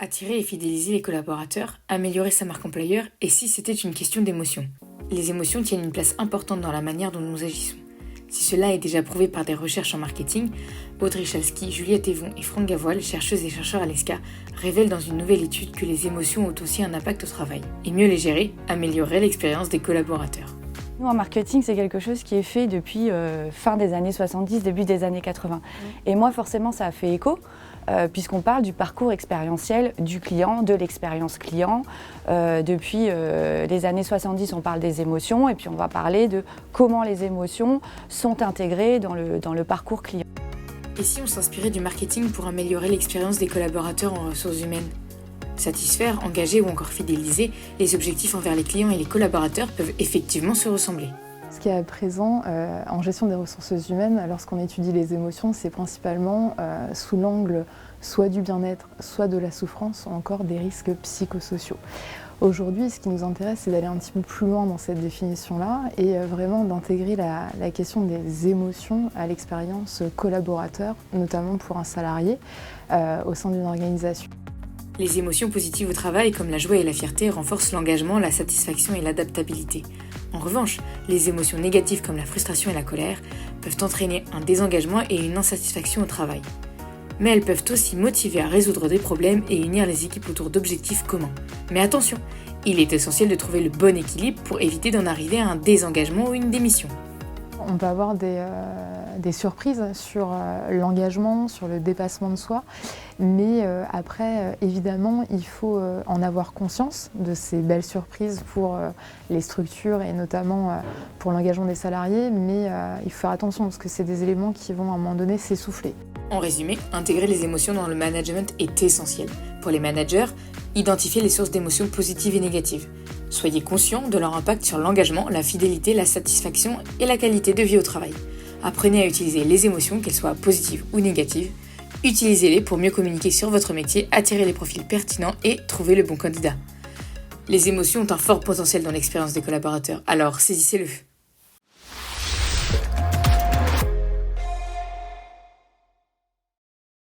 Attirer et fidéliser les collaborateurs, améliorer sa marque employeur, et si c'était une question d'émotion. Les émotions tiennent une place importante dans la manière dont nous agissons. Si cela est déjà prouvé par des recherches en marketing, Aude Richalski, Juliette Evon et Franck Gavoil, chercheuses et chercheurs à l'ESCA, révèlent dans une nouvelle étude que les émotions ont aussi un impact au travail. Et mieux les gérer améliorerait l'expérience des collaborateurs. Nous, en marketing, c'est quelque chose qui est fait depuis fin des années 70, début des années 80. Et moi, forcément, ça a fait écho, puisqu'on parle du parcours expérientiel du client, de l'expérience client. Depuis les années 70, on parle des émotions, et puis on va parler de comment les émotions sont intégrées dans le parcours client. Et si on s'inspirait du marketing pour améliorer l'expérience des collaborateurs en ressources humaines ? Satisfaire, engager ou encore fidéliser, les objectifs envers les clients et les collaborateurs peuvent effectivement se ressembler. Ce qui est à présent en gestion des ressources humaines, lorsqu'on étudie les émotions, c'est principalement sous l'angle soit du bien-être, soit de la souffrance, ou encore des risques psychosociaux. Aujourd'hui, ce qui nous intéresse, c'est d'aller un petit peu plus loin dans cette définition-là et vraiment d'intégrer la question des émotions à l'expérience collaborateur, notamment pour un salarié au sein d'une organisation. Les émotions positives au travail, comme la joie et la fierté, renforcent l'engagement, la satisfaction et l'adaptabilité. En revanche, les émotions négatives comme la frustration et la colère peuvent entraîner un désengagement et une insatisfaction au travail. Mais elles peuvent aussi motiver à résoudre des problèmes et unir les équipes autour d'objectifs communs. Mais attention, il est essentiel de trouver le bon équilibre pour éviter d'en arriver à un désengagement ou une démission. On peut avoir des surprises sur l'engagement, sur le dépassement de soi, mais après, évidemment, il faut en avoir conscience de ces belles surprises pour les structures et notamment pour l'engagement des salariés, mais il faut faire attention parce que c'est des éléments qui vont à un moment donné s'essouffler. En résumé, intégrer les émotions dans le management est essentiel. Pour les managers, identifiez les sources d'émotions positives et négatives. Soyez conscient de leur impact sur l'engagement, la fidélité, la satisfaction et la qualité de vie au travail. Apprenez à utiliser les émotions, qu'elles soient positives ou négatives. Utilisez-les pour mieux communiquer sur votre métier, attirer les profils pertinents et trouver le bon candidat. Les émotions ont un fort potentiel dans l'expérience des collaborateurs, alors saisissez-le.